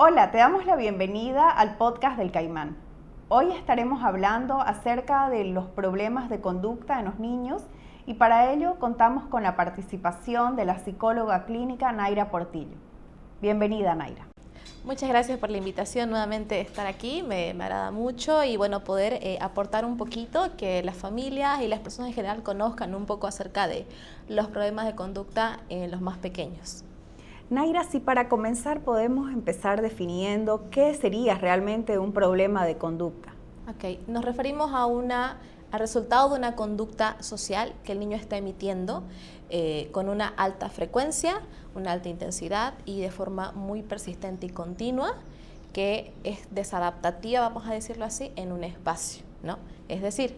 Hola, te damos la bienvenida al podcast del Caimán. Hoy estaremos hablando acerca de los problemas de conducta en los niños y para ello contamos con la participación de la psicóloga clínica Naira Portillo. Bienvenida, Naira. Muchas gracias por la invitación nuevamente de estar aquí, me agrada mucho y bueno, poder aportar un poquito, que las familias y las personas en general conozcan un poco acerca de los problemas de conducta en los más pequeños. Naira, si para comenzar podemos empezar definiendo qué sería realmente un problema de conducta. Ok, nos referimos al resultado de una conducta social que el niño está emitiendo con una alta frecuencia, una alta intensidad y de forma muy persistente y continua, que es desadaptativa, vamos a decirlo así, en un espacio, ¿no? Es decir,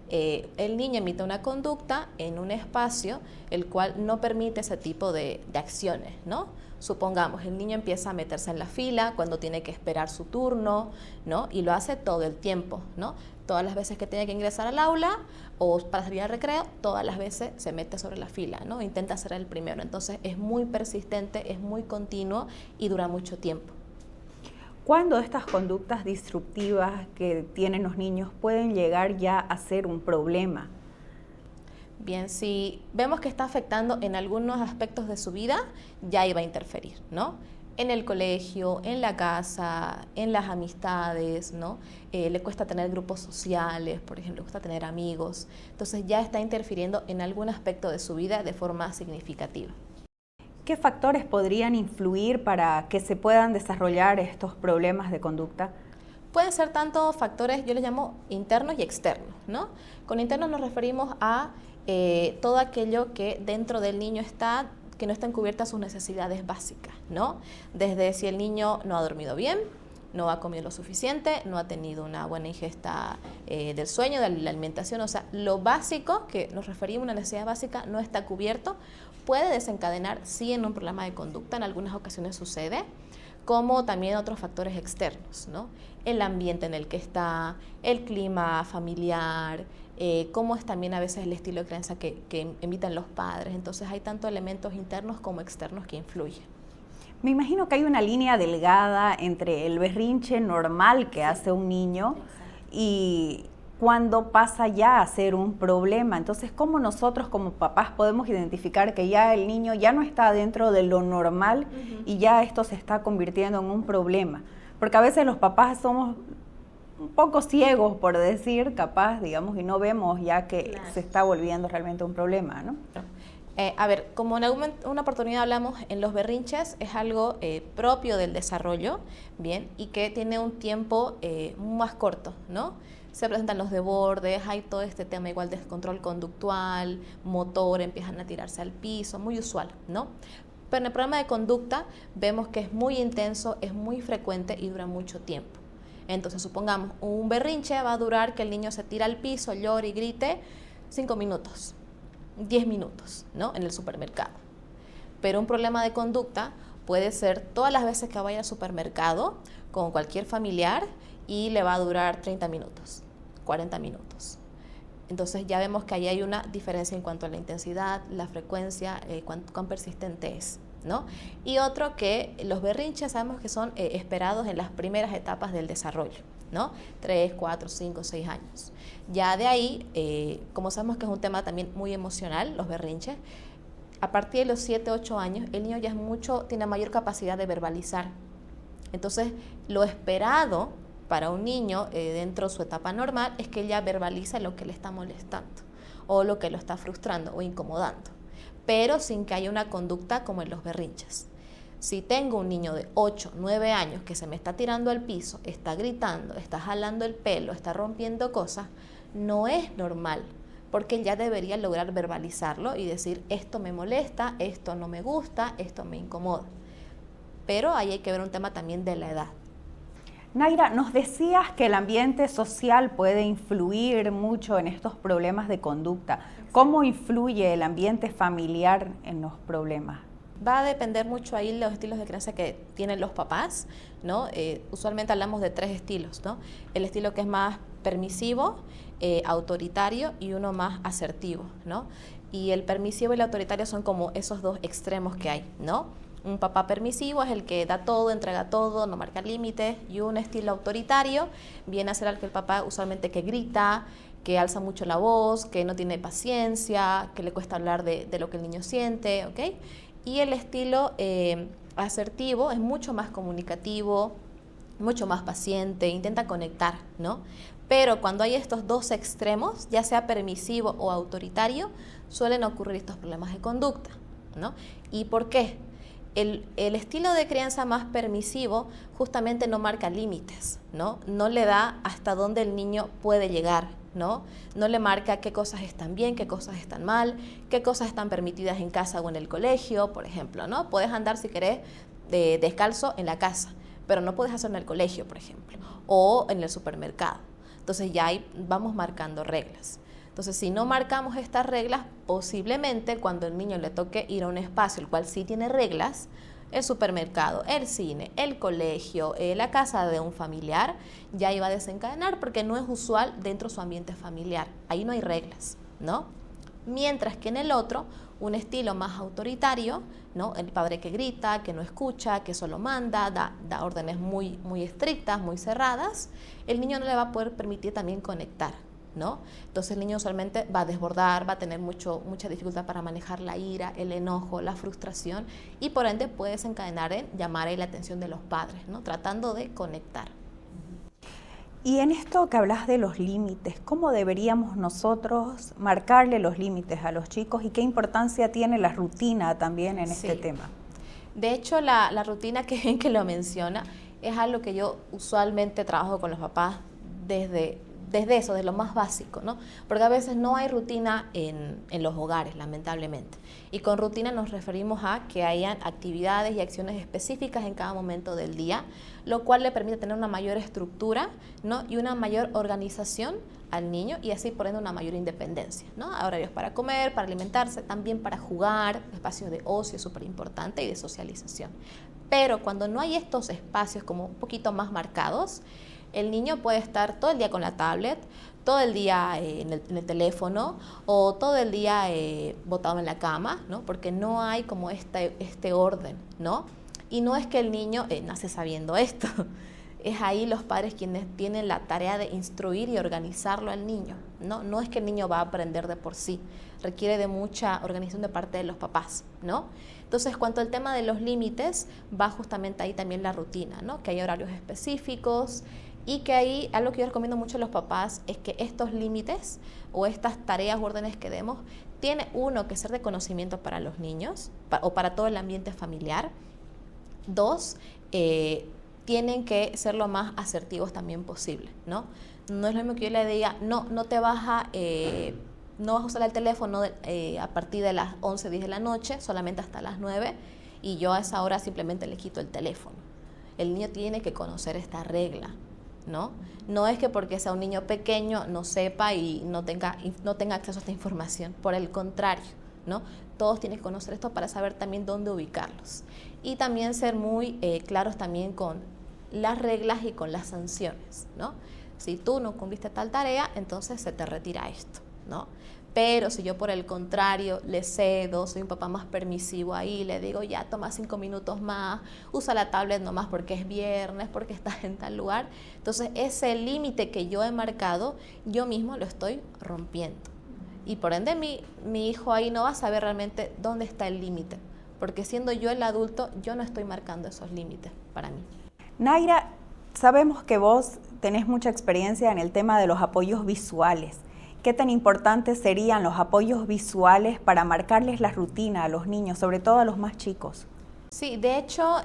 el niño emite una conducta en un espacio el cual no permite ese tipo de acciones, ¿no? Supongamos, el niño empieza a meterse en la fila cuando tiene que esperar su turno, ¿no? Y lo hace todo el tiempo, ¿no? Todas las veces que tiene que ingresar al aula o para salir al recreo, todas las veces se mete sobre la fila, ¿no? Intenta ser el primero. Entonces es muy persistente, es muy continuo y dura mucho tiempo. ¿Cuándo estas conductas disruptivas que tienen los niños pueden llegar ya a ser un problema? Bien, si vemos que está afectando en algunos aspectos de su vida, ya iba a interferir, ¿no? En el colegio, en la casa, en las amistades, ¿no? Le cuesta tener grupos sociales, por ejemplo, le cuesta tener amigos. Entonces ya está interfiriendo en algún aspecto de su vida de forma significativa. ¿Qué factores podrían influir para que se puedan desarrollar estos problemas de conducta? Pueden ser tanto factores, yo les llamo internos y externos, ¿no? Con internos nos referimos a todo aquello que dentro del niño está, que no están cubiertas sus necesidades básicas, ¿no? Desde si el niño no ha dormido bien, no ha comido lo suficiente, no ha tenido una buena ingesta del sueño, de la alimentación, o sea, lo básico, que nos referimos a una necesidad básica, no está cubierto, puede desencadenar sí en un problema de conducta, en algunas ocasiones sucede, como también otros factores externos, ¿no? El ambiente en el que está, el clima familiar, cómo es también a veces el estilo de crianza que emitan los padres. Entonces hay tanto elementos internos como externos que influyen. Me imagino que hay una línea delgada entre el berrinche normal que hace un niño y cuando pasa ya a ser un problema. Entonces, ¿cómo nosotros como papás podemos identificar que ya el niño ya no está dentro de lo normal y ya esto se está convirtiendo en un problema? Porque a veces los papás somos un poco ciegos, por decir, capaz, digamos, y no vemos ya que se está volviendo realmente un problema, ¿no? A ver, como en una oportunidad hablamos, en los berrinches es algo propio del desarrollo, bien, y que tiene un tiempo más corto, ¿no? Se presentan los desbordes, hay todo este tema igual de descontrol conductual, motor, empiezan a tirarse al piso, muy usual, ¿no? Pero en el problema de conducta vemos que es muy intenso, es muy frecuente y dura mucho tiempo. Entonces, supongamos, un berrinche va a durar que el niño se tira al piso, llore y grite 5 minutos, 10 minutos, ¿no? En el supermercado. Pero un problema de conducta puede ser todas las veces que vaya al supermercado con cualquier familiar y le va a durar 30 minutos, 40 minutos. Entonces ya vemos que ahí hay una diferencia en cuanto a la intensidad, la frecuencia, cuán persistente es, ¿no? Y otro, que los berrinches sabemos que son esperados en las primeras etapas del desarrollo, ¿no? 3, 4, 5, 6 años. Ya de ahí, como sabemos que es un tema también muy emocional, los berrinches, a partir de los 7, 8 años, el niño ya tiene mayor capacidad de verbalizar. Entonces, lo esperado para un niño dentro de su etapa normal es que ella verbaliza lo que le está molestando o lo que lo está frustrando o incomodando, pero sin que haya una conducta como en los berrinches. Si tengo un niño de 8, 9 años que se me está tirando al piso, está gritando, está jalando el pelo, está rompiendo cosas, no es normal, porque él ya debería lograr verbalizarlo y decir, esto me molesta, esto no me gusta, esto me incomoda. Pero ahí hay que ver un tema también de la edad. Naira, nos decías que el ambiente social puede influir mucho en estos problemas de conducta. ¿Cómo influye el ambiente familiar en los problemas? Va a depender mucho ahí los estilos de crianza que tienen los papás, ¿no? Usualmente hablamos de 3 estilos, ¿no? El estilo que es más permisivo, autoritario y uno más asertivo, ¿no? Y el permisivo y el autoritario son como esos 2 extremos que hay, ¿no? Un papá permisivo es el que da todo, entrega todo, no marca límites, y un estilo autoritario viene a ser el que el papá usualmente que grita, que alza mucho la voz, que no tiene paciencia, que le cuesta hablar de lo que el niño siente, ¿ok? Y el estilo asertivo es mucho más comunicativo, mucho más paciente, intenta conectar, ¿no? Pero cuando hay estos dos extremos, ya sea permisivo o autoritario, suelen ocurrir estos problemas de conducta, ¿no? ¿Y por qué? El estilo de crianza más permisivo justamente no marca límites, ¿no? No le da hasta dónde el niño puede llegar, ¿no? No le marca qué cosas están bien, qué cosas están mal, qué cosas están permitidas en casa o en el colegio, por ejemplo, ¿no? Puedes andar, si querés, descalzo en la casa, pero no puedes hacerlo en el colegio, por ejemplo, o en el supermercado. Entonces ya ahí vamos marcando reglas. Entonces, si no marcamos estas reglas, posiblemente cuando el niño le toque ir a un espacio, el cual sí tiene reglas, el supermercado, el cine, el colegio, la casa de un familiar, ya iba a desencadenar porque no es usual dentro de su ambiente familiar. Ahí no hay reglas, ¿no? Mientras que en el otro, un estilo más autoritario, ¿no? El padre que grita, que no escucha, que solo manda, da órdenes muy, muy estrictas, muy cerradas, el niño no le va a poder permitir también conectar, ¿no? Entonces el niño usualmente va a desbordar, va a tener mucha dificultad para manejar la ira, el enojo, la frustración, y por ende puede desencadenar en llamar ahí la atención de los padres, ¿no? Tratando de conectar. Y en esto que hablas de los límites, ¿cómo deberíamos nosotros marcarle los límites a los chicos y qué importancia tiene la rutina también en este tema? De hecho, la rutina que lo menciona es algo que yo usualmente trabajo con los papás desde eso, de lo más básico, ¿no? Porque a veces no hay rutina en los hogares, lamentablemente. Y con rutina nos referimos a que hayan actividades y acciones específicas en cada momento del día, lo cual le permite tener una mayor estructura, ¿no? Y una mayor organización al niño y así por ende una mayor independencia, ¿no? Horarios para comer, para alimentarse, también para jugar, espacios de ocio súper importante y de socialización. Pero cuando no hay estos espacios como un poquito más marcados, el niño puede estar todo el día con la tablet, todo el día en el teléfono o todo el día botado en la cama, ¿no? Porque no hay como este orden, ¿no? Y no es que el niño nace sabiendo esto, es ahí los padres quienes tienen la tarea de instruir y organizarlo al niño, ¿no? No es que el niño va a aprender de por sí, requiere de mucha organización de parte de los papás, ¿no? Entonces, cuanto al tema de los límites, va justamente ahí también la rutina, ¿no? Que hay horarios específicos, y que ahí algo que yo recomiendo mucho a los papás es que estos límites o estas tareas o órdenes que demos tiene uno que ser de conocimiento para los niños o para todo el ambiente familiar. Dos, tienen que ser lo más asertivos también posible, ¿no? No es lo mismo que yo le diga, no vas a usar el teléfono a partir de las 11, 10 de la noche, solamente hasta las 9, y yo a esa hora simplemente le quito el teléfono. El niño tiene que conocer esta regla, ¿no? No es que porque sea un niño pequeño no sepa y no tenga acceso a esta información, por el contrario, ¿no? Todos tienen que conocer esto para saber también dónde ubicarlos y también ser muy claros también con las reglas y con las sanciones, ¿no? Si tú no cumpliste tal tarea, entonces se te retira esto, ¿no? Pero si yo por el contrario le cedo, soy un papá más permisivo ahí, le digo ya toma 5 minutos más, usa la tablet nomás porque es viernes, porque estás en tal lugar, entonces ese límite que yo he marcado, yo mismo lo estoy rompiendo. Y por ende mi hijo ahí no va a saber realmente dónde está el límite, porque siendo yo el adulto, yo no estoy marcando esos límites para mí. Naira, sabemos que vos tenés mucha experiencia en el tema de los apoyos visuales. ¿Qué tan importantes serían los apoyos visuales para marcarles la rutina a los niños, sobre todo a los más chicos? Sí, de hecho,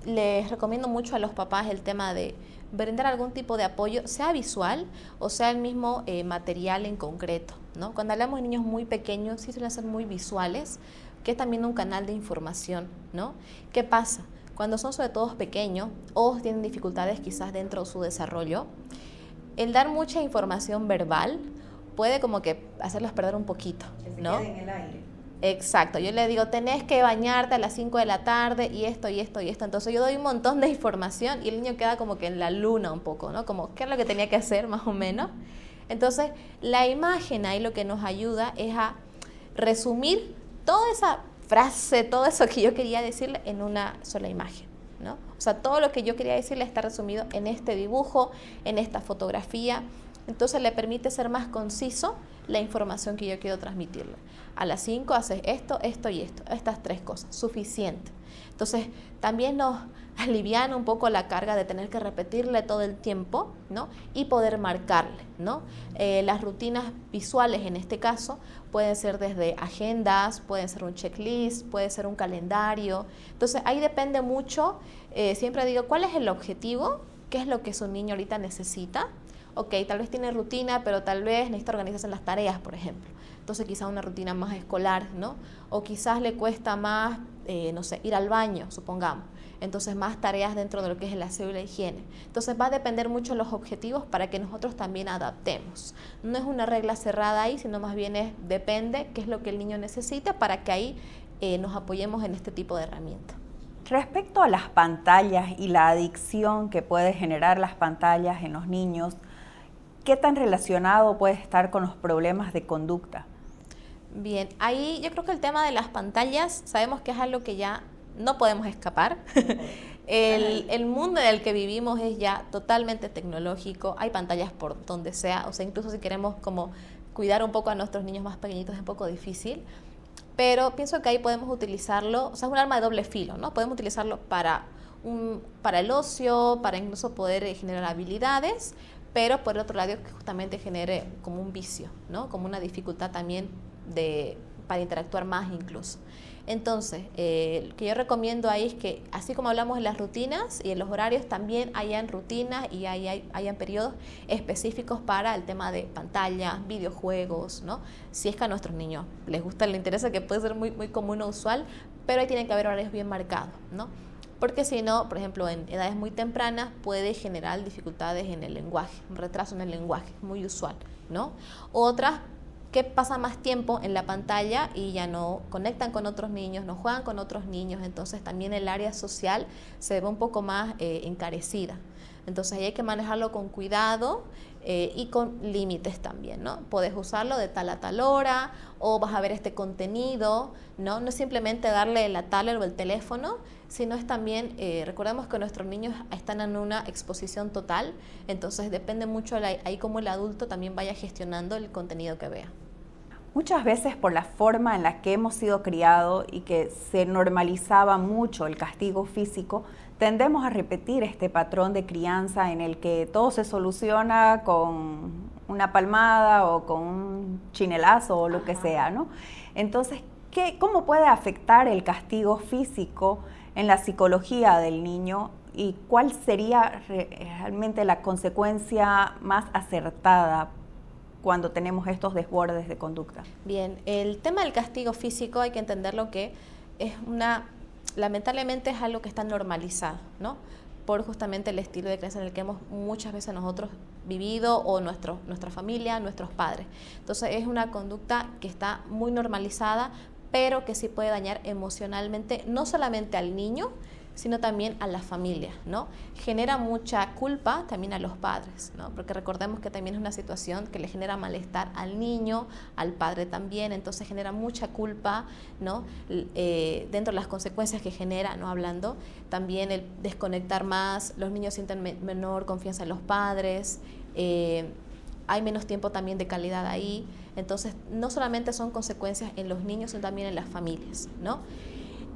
les recomiendo mucho a los papás el tema de brindar algún tipo de apoyo, sea visual o sea el mismo material en concreto, ¿no? Cuando hablamos de niños muy pequeños, sí suelen ser muy visuales, que es también un canal de información, ¿no? ¿Qué pasa? Cuando son sobre todo pequeños o tienen dificultades quizás dentro de su desarrollo, el dar mucha información verbal puede como que hacerlos perder un poquito, ¿no? Que se quede en el aire. Exacto, yo le digo, tenés que bañarte a las 5 de la tarde y esto y esto y esto, entonces yo doy un montón de información y el niño queda como que en la luna un poco, ¿no? Como, ¿qué es lo que tenía que hacer más o menos? Entonces, la imagen ahí lo que nos ayuda es a resumir toda esa frase, todo eso que yo quería decirle en una sola imagen, ¿no? O sea, todo lo que yo quería decirle está resumido en este dibujo, en esta fotografía. Entonces le permite ser más conciso la información que yo quiero transmitirle. A las 5 haces esto, esto y esto, estas 3 cosas, suficiente. Entonces también nos aliviana un poco la carga de tener que repetirle todo el tiempo, ¿no? Y poder marcarle, ¿no? Las rutinas visuales en este caso pueden ser desde agendas, pueden ser un checklist, puede ser un calendario. Entonces ahí depende mucho, siempre digo, ¿cuál es el objetivo? ¿Qué es lo que su niño ahorita necesita? Ok, tal vez tiene rutina, pero tal vez necesita organizarse en las tareas, por ejemplo. Entonces quizás una rutina más escolar, ¿no? O quizás le cuesta más, no sé, ir al baño, supongamos. Entonces más tareas dentro de lo que es el aseo y la higiene. Entonces va a depender mucho de los objetivos para que nosotros también adaptemos. No es una regla cerrada ahí, sino más bien depende qué es lo que el niño necesita para que ahí nos apoyemos en este tipo de herramientas. Respecto a las pantallas y la adicción que puede generar las pantallas en los niños, ¿qué tan relacionado puede estar con los problemas de conducta? Bien, ahí yo creo que el tema de las pantallas, sabemos que es algo que ya no podemos escapar. El mundo en el que vivimos es ya totalmente tecnológico, hay pantallas por donde sea, o sea, incluso si queremos como cuidar un poco a nuestros niños más pequeñitos es un poco difícil, pero pienso que ahí podemos utilizarlo, o sea, es un arma de doble filo, ¿no? Podemos utilizarlo para el ocio, para incluso poder generar habilidades, pero por el otro lado que justamente genere como un vicio, ¿no? Como una dificultad también para interactuar más incluso. Entonces, lo que yo recomiendo ahí es que, así como hablamos en las rutinas y en los horarios, también hayan rutinas y hayan periodos específicos para el tema de pantalla, videojuegos, ¿no? Si es que a nuestros niños les gusta, les interesa, que puede ser muy, muy común o usual, pero ahí tienen que haber horarios bien marcados, ¿no? Porque si no, por ejemplo, en edades muy tempranas puede generar dificultades en el lenguaje, un retraso en el lenguaje, muy usual, ¿no? Otras que pasan más tiempo en la pantalla y ya no conectan con otros niños, no juegan con otros niños, entonces también el área social se ve un poco más encarecida. Entonces ahí hay que manejarlo con cuidado y con límites también, ¿no? Puedes usarlo de tal a tal hora o vas a ver este contenido, ¿no? No es simplemente darle la tablet o el teléfono, sino es también, recordemos que nuestros niños están en una exposición total, entonces depende mucho ahí cómo el adulto también vaya gestionando el contenido que vea. Muchas veces por la forma en la que hemos sido criados y que se normalizaba mucho el castigo físico, tendemos a repetir este patrón de crianza en el que todo se soluciona con una palmada o con un chinelazo o lo que sea, ¿no? Entonces, ¿cómo puede afectar el castigo físico en la psicología del niño y cuál sería realmente la consecuencia más acertada cuando tenemos estos desbordes de conducta? Bien, el tema del castigo físico hay que entenderlo que es lamentablemente es algo que está normalizado, ¿no? Por justamente el estilo de crianza en el que hemos muchas veces nosotros vivido o nuestra familia, nuestros padres. Entonces es una conducta que está muy normalizada, pero que sí puede dañar emocionalmente no solamente al niño, sino también a la familia, ¿no? Genera mucha culpa también a los padres, ¿no? Porque recordemos que también es una situación que le genera malestar al niño, al padre también, entonces genera mucha culpa, ¿no? Dentro de las consecuencias que genera, ¿no? Hablando, también el desconectar más, los niños sienten menor confianza en los padres, hay menos tiempo también de calidad ahí, entonces no solamente son consecuencias en los niños, sino también en las familias, ¿no?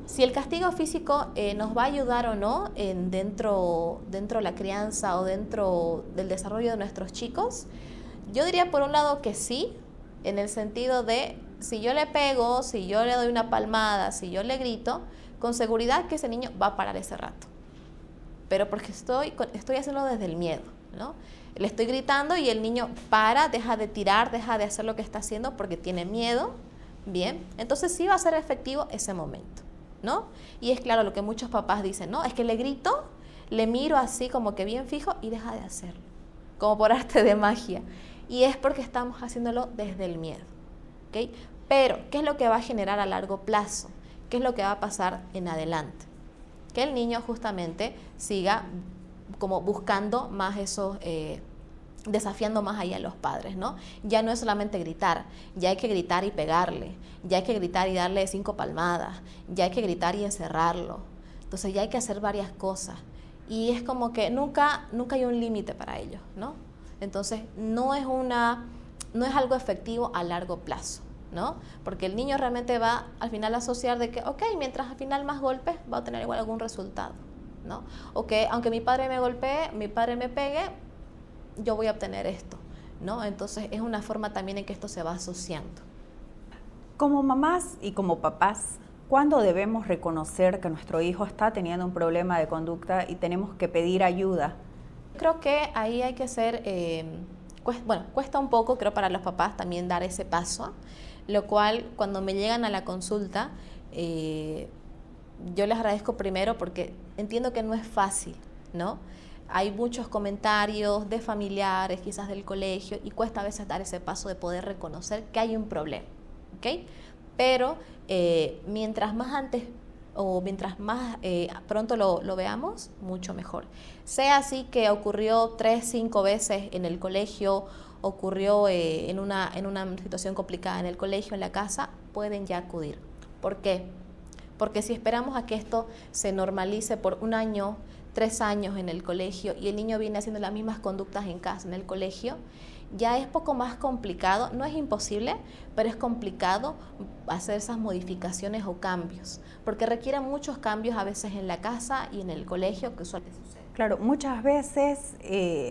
Si el castigo físico nos va a ayudar o no dentro de la crianza o dentro del desarrollo de nuestros chicos, yo diría por un lado que sí, en el sentido de si yo le pego, si yo le doy una palmada, si yo le grito, con seguridad que ese niño va a parar ese rato. Pero porque estoy haciendo desde el miedo, ¿no? Le estoy gritando y el niño para, deja de tirar, deja de hacer lo que está haciendo porque tiene miedo, bien, entonces sí va a ser efectivo ese momento, ¿no? Y es claro lo que muchos papás dicen, ¿no? Es que le grito, le miro así como que bien fijo y deja de hacerlo, como por arte de magia. Y es porque estamos haciéndolo desde el miedo, ¿ok? Pero, ¿qué es lo que va a generar a largo plazo? ¿Qué es lo que va a pasar en adelante? Que el niño justamente siga como buscando más esos desafiando más allá a los padres, ¿no? Ya no es solamente gritar, ya hay que gritar y pegarle, ya hay que gritar y darle 5 palmadas, ya hay que gritar y encerrarlo. Entonces ya hay que hacer varias cosas. Y es como que nunca hay un límite para ellos, ¿no? Entonces no es algo efectivo a largo plazo, ¿no? Porque el niño realmente va al final a asociar de que, ok, mientras al final más golpes va a tener igual algún resultado, ¿no? O que aunque mi padre me golpee, mi padre me pegue, yo voy a obtener esto, ¿no? Entonces es una forma también en que esto se va asociando. Como mamás y como papás, ¿cuándo debemos reconocer que nuestro hijo está teniendo un problema de conducta y tenemos que pedir ayuda? Creo que ahí hay que ser, cuesta un poco, creo, para los papás también dar ese paso, lo cual cuando me llegan a la consulta, yo les agradezco primero porque entiendo que no es fácil, ¿no? Hay muchos comentarios de familiares, quizás del colegio, y cuesta a veces dar ese paso de poder reconocer que hay un problema, ¿ok? Pero mientras más antes o mientras más pronto lo veamos, mucho mejor. Sea así que ocurrió 3, 5 veces en el colegio, ocurrió en una situación complicada en el colegio, en la casa, pueden ya acudir. ¿Por qué? Porque si esperamos a que esto se normalice por 1 año, 3 años en el colegio y el niño viene haciendo las mismas conductas en casa, en el colegio, ya es poco más complicado, no es imposible, pero es complicado hacer esas modificaciones o cambios, porque requieren muchos cambios a veces en la casa y en el colegio, que usualmente sucede. Claro, muchas veces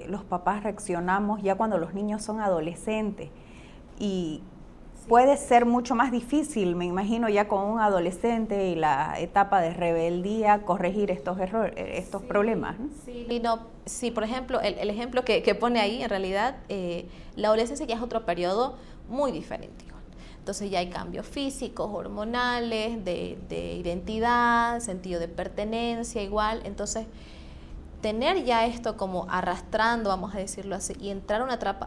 los papás reaccionamos ya cuando los niños son adolescentes y puede ser mucho más difícil, me imagino, ya con un adolescente y la etapa de rebeldía, corregir estos errores, estos problemas, ¿no? Sí, por ejemplo, el ejemplo que pone ahí, en realidad, la adolescencia ya es otro periodo muy diferente. Entonces ya hay cambios físicos, hormonales, de identidad, sentido de pertenencia igual. Entonces, tener ya esto como arrastrando, vamos a decirlo así, y entrar a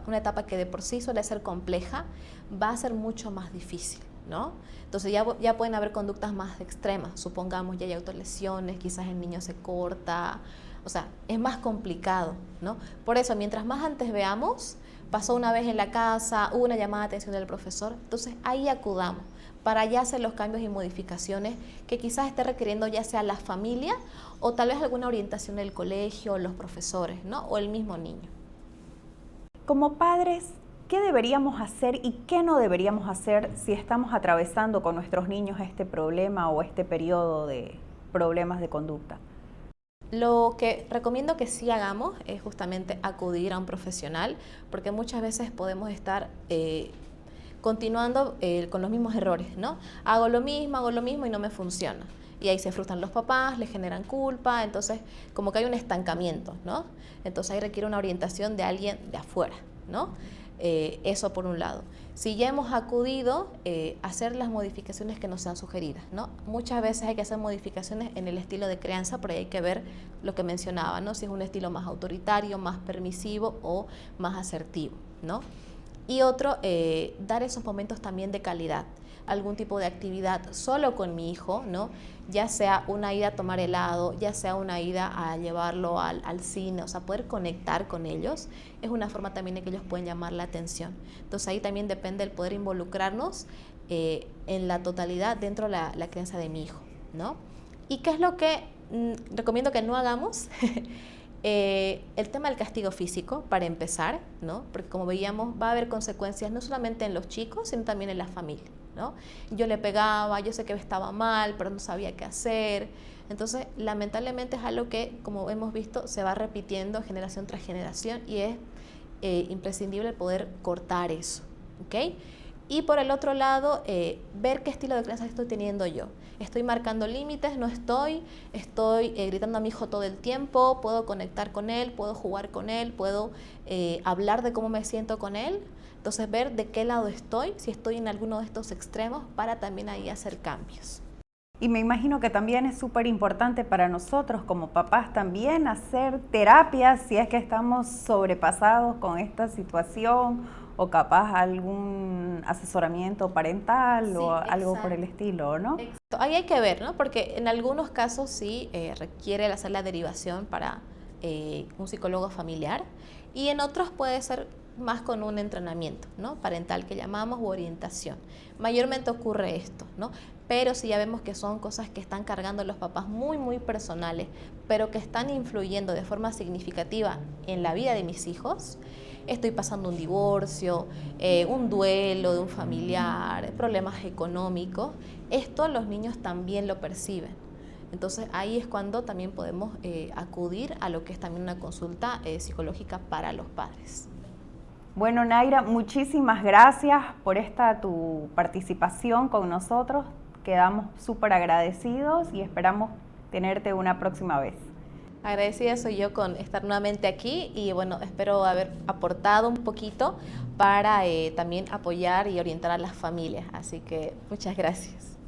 una etapa que de por sí suele ser compleja, va a ser mucho más difícil, ¿no? Entonces ya pueden haber conductas más extremas, supongamos ya hay autolesiones, quizás el niño se corta, o sea, es más complicado, ¿no? Por eso, mientras más antes veamos, pasó una vez en la casa, hubo una llamada de atención del profesor, entonces ahí acudamos para ya hacer los cambios y modificaciones que quizás esté requiriendo ya sea la familia o tal vez alguna orientación del colegio, los profesores, ¿no? O el mismo niño. Como padres, ¿qué deberíamos hacer y qué no deberíamos hacer si estamos atravesando con nuestros niños este problema o este periodo de problemas de conducta? Lo que recomiendo que sí hagamos es justamente acudir a un profesional, porque muchas veces podemos estar continuando con los mismos errores, ¿no? Hago lo mismo y no me funciona. Y ahí se frustran los papás, les generan culpa, entonces como que hay un estancamiento, ¿no? Entonces ahí requiere una orientación de alguien de afuera, ¿no? Eso por un lado. Si ya hemos acudido, hacer las modificaciones que nos sean sugeridas, ¿no? Muchas veces hay que hacer modificaciones en el estilo de crianza, pero hay que ver lo que mencionaba, ¿no? Si es un estilo más autoritario, más permisivo o más asertivo, ¿no? Y otro, dar esos momentos también de calidad, algún tipo de actividad solo con mi hijo, ¿no? Ya sea una ida a tomar helado, ya sea una ida a llevarlo al cine, o sea, poder conectar con ellos, es una forma también de que ellos pueden llamar la atención. Entonces ahí también depende el poder involucrarnos en la totalidad dentro de la crianza de mi hijo, ¿no? ¿Y qué es lo que recomiendo que no hagamos? El tema del castigo físico, para empezar, ¿no? Porque como veíamos, va a haber consecuencias no solamente en los chicos, sino también en la familia, ¿no? Yo le pegaba, yo sé que estaba mal, pero no sabía qué hacer. Entonces, lamentablemente es algo que, como hemos visto, se va repitiendo generación tras generación y es imprescindible poder cortar eso, ¿ok? Y por el otro lado, ver qué estilo de crianza estoy teniendo yo. Estoy marcando límites, no estoy gritando a mi hijo todo el tiempo, puedo conectar con él, puedo jugar con él, puedo hablar de cómo me siento con él. Entonces, ver de qué lado estoy, si estoy en alguno de estos extremos, para también ahí hacer cambios. Y me imagino que también es súper importante para nosotros como papás también hacer terapia si es que estamos sobrepasados con esta situación o capaz algún asesoramiento parental o algo por el estilo, ¿no? Exacto. Ahí hay que ver, ¿no? Porque en algunos casos sí requiere hacer la derivación para un psicólogo familiar, y en otros puede ser más con un entrenamiento, ¿no?, parental que llamamos, u orientación. Mayormente ocurre esto, ¿no? Pero si ya vemos que son cosas que están cargando los papás muy personales, pero que están influyendo de forma significativa en la vida de mis hijos, estoy pasando un divorcio, un duelo de un familiar, problemas económicos, esto los niños también lo perciben. Entonces ahí es cuando también podemos acudir a lo que es también una consulta psicológica para los padres. Bueno, Naira, muchísimas gracias por tu participación con nosotros. Quedamos súper agradecidos y esperamos tenerte una próxima vez. Agradecida soy yo con estar nuevamente aquí y bueno, espero haber aportado un poquito para también apoyar y orientar a las familias. Así que muchas gracias.